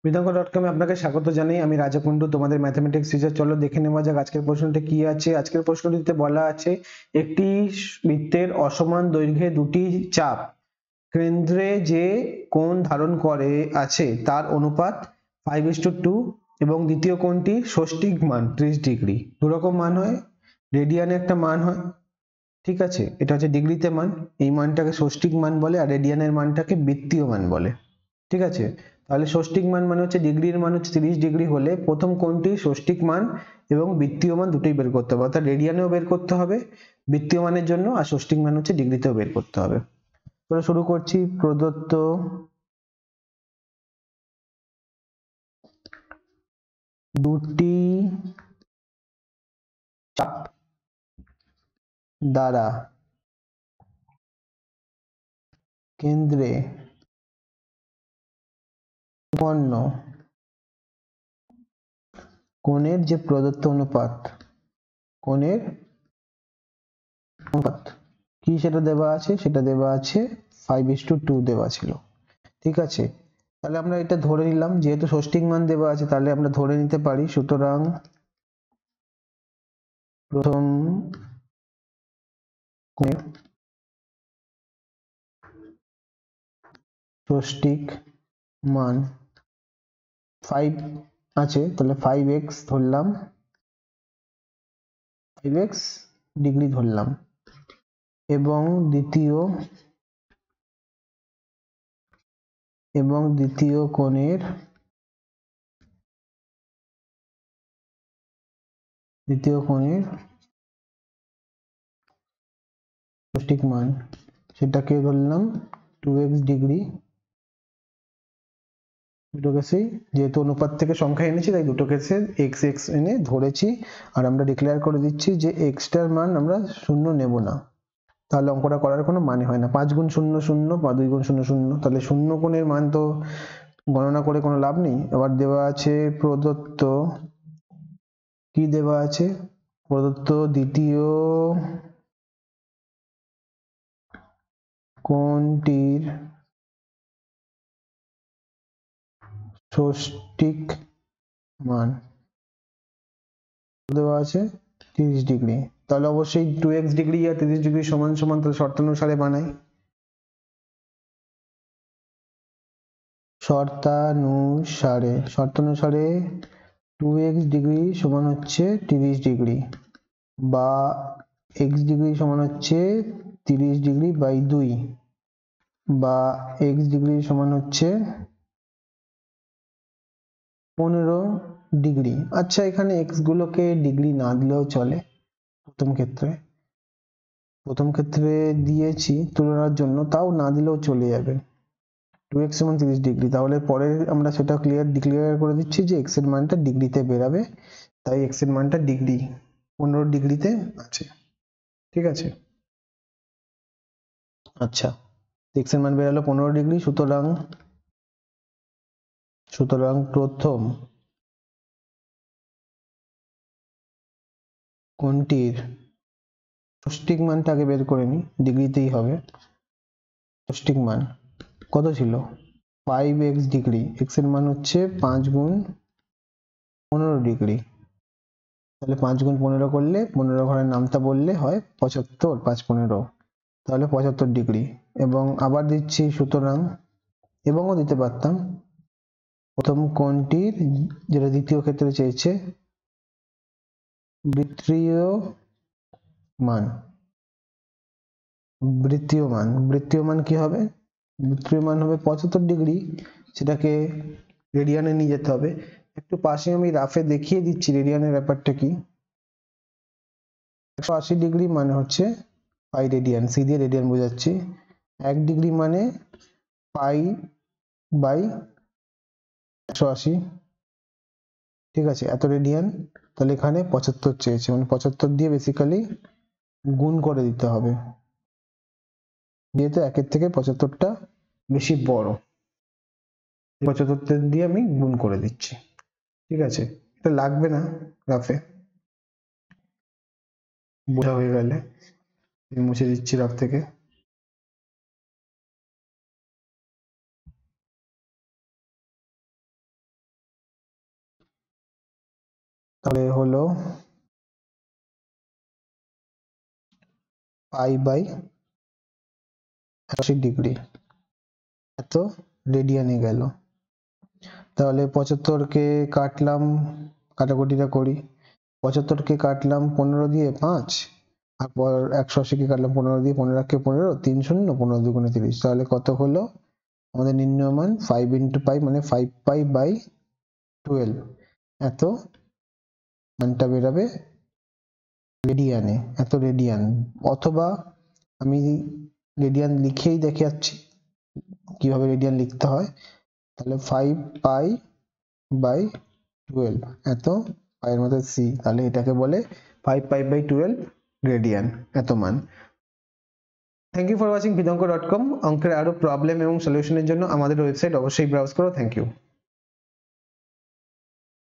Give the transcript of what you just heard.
মৃদঙ্গ.com-এ আপনাকে স্বাগত জানাই। আমি রাজা কুন্ডু, তোমাদের ম্যাথমেটিক্স টিচার। চলো দেখে নেওয়া যাক আজকের প্রশ্নটা কি আছে। আজকের প্রশ্নটিতে বলা আছে একটি বৃত্তের অসমান দৈর্ঘ্যে দুটি চাপ কেন্দ্রে যে কোণ ধারণ করে আছে তার অনুপাত 5:2 এবং দ্বিতীয় কোণটি ষষ্ঠিক মান 30 ডিগ্রি। দুরকম মান হয়, রেডিয়ানে একটা মান হয়, ঠিক আছে, এটা হচ্ছে ডিগ্রিতে মান, এই মানটাকে ষষ্ঠিক মান বলে, আর রেডিয়ানের মানটাকে বৃত্তীয় মান বলে, ঠিক আছে। তাহলে ষষ্ঠিক মান মানে হচ্ছে ডিগ্রির মান হচ্ছে 30 ডিগ্রি হলে প্রথম কোণটি ষষ্ঠিক মান এবং বৃত্তীয় মান দুটোই বের করতে হবে, অর্থাৎ রেডিয়ানেও বের করতে হবে বৃত্তীয় মানের জন্য, আর ষষ্ঠিক মান হচ্ছে ডিগ্রিতেও বের করতে হবে। তো শুরু করছি। প্রদত্ত দুটি চাপ দ্বারা কেন্দ্রে উৎপন্ন কোণের যে প্রদত্ত অনুপাত, কোণের অনুপাত কি সেটা দেওয়া আছে, সেটা দেওয়া আছে 5:2 দেওয়া ছিল, ঠিক আছে। তাহলে আমরা এটা ধরে নিলাম, যেহেতু ষষ্ঠিক মান দেওয়া আছে তাহলে আমরা ধরে নিতে পারি, সুতরাং প্রথম কোণের ষষ্ঠিক মান 5 আছে, তাহলে 5x ধরলাম, 5x ডিগ্রি ধরলাম, এবং দ্বিতীয় কোণের ষষ্ঠিক মান সেটাকে ধরলাম 2x ডিগ্রি। দুটো কেসেই যেহেতু অনুপাত থেকে সংখ্যা এনেছি তাই দুটো কেসে x x এনে ধরেছি, আর আমরা ডিক্লেয়ার করে দিচ্ছি যে x টার মান আমরা শূন্য নেব না, তাহলে অঙ্কটা করার কোনো মানে হয় না। 5 গুণ 0 0 বা 2 গুণ 0 0, তাহলে শূন্য কোণের মান তো গণনা করে কোনো লাভ নেই। এবার দেওয়া আছে প্রদত্ত, কি দেওয়া আছে, প্রদত্ত দ্বিতীয় কোণটির ষষ্ঠিক মান দেওয়া আছে 30 ডিগ্রি। তাহলে অবশ্যই 2x ডিগ্রি আর 30 ডিগ্রি সমান সমান, তাহলে শর্তানুসারে বানাই, শর্তানুসারে 2x ডিগ্রি সমান হচ্ছে 30 ডিগ্রি, বা x ডিগ্রি সমান হচ্ছে 30 ডিগ্রি বাই 2, বা x ডিগ্রি সমান হচ্ছে 15 ডিগ্রি। আচ্ছা, এখানে x গুলোকে ডিগ্রি না দিলেও চলে, প্রথম ক্ষেত্রে দিয়েছি তুলনার জন্য, তাও না দিলেও চলে যাবে। 2x সমান 30 ডিগ্রি, তাহলে পরে আমরা সেটা ডিক্লেয়ার করে দিচ্ছি যে x এর মানটা ডিগ্রিতে বেরাবে, তাই x এর মানটা ডিগ্রি 15 ডিগ্রিতে আছে, ঠিক আছে। আচ্ছা, x এর মান বেরালো 15 ডিগ্রি, সুতরাং প্রথম কোণটির ষষ্ঠিক মানটা আগে বের করে নিই, ডিগ্রিতেই হবে। ষষ্ঠিক মান কত ছিল, 5x ডিগ্রি, x এর মান হচ্ছে 5 গুণ 15 ডিগ্রি, তাহলে 5 গুণ 15 করলে 15 ঘরের নামটা বললে হয় 75, 5 15, তাহলে 75 ডিগ্রি। এবং আবার দিচ্ছি, সুতরাং, এবংও দিতে পারতাম, প্রথম কোণটির, যেটা দ্বিতীয় ক্ষেত্রে চেয়েছে, বৃত্তীয় মান কি হবে, বৃত্তীয় মান হবে 75 ডিগ্রি, সেটাকে রেডিয়ানে নিয়ে যেতে হবে। একটু পাশে আমি রাফে দেখিয়ে দিচ্ছি রেডিয়ানের ব্যাপারটা কি। 180 ডিগ্রি মানে হচ্ছে পাই রেডিয়ান, সি দিয়ে রেডিয়ান বোঝাচ্ছি। 1 ডিগ্রি মানে পাই বাই 180, ঠিক আছে, এত রেডিয়ান। তাহলে এখানে 75 চেয়েছে, মানে 75 দিয়ে বেসিক্যালি গুণ করে দিতে হবে, যেহেতু 1 এর থেকে 75টা বেশি বড়, 75 দিয়ে আমি গুণ করে দিচ্ছি, ঠিক আছে। এটা লাগবে না রাফে, বোঝা হয়ে গেলে মুছে দিচ্ছি রাফ থেকে। তাহলে হলো পাই বাই 80 ডিগ্রি এত রেডিয়ানে গেল। তাহলে 75 কে কাটলাম, কাটাকুটিটা করি, 75 কে কাটলাম 15 দিয়ে 5, আর পর 180 কে কাটলাম 15 দিয়ে, 15 কে 15, 3 শূন্য, 15 দুগুণে 30, তাহলে কত হলো আমাদের নির্ণয় মান 5 into পাই মানে 5 পাই বাই 12 এত মানটা বেরাবে রেডিয়ানে, এত রেডিয়ান। অথবা আমি রেডিয়ান লিখেই দেখাচ্ছি কিভাবে রেডিয়ান লিখতে হয়। তাহলে 5 পাই বাই 12 এত পাইয়ের মধ্যে সি, তাহলে এটাকে বলে 5 পাই বাই 12 রেডিয়ান, এত মান। Thank you for watching vidanko.com। অঙ্কের আরো প্রবলেম এবং সলিউশনের জন্য আমাদের ওয়েবসাইট অবশ্যই ব্রাউজ করো। Thank you.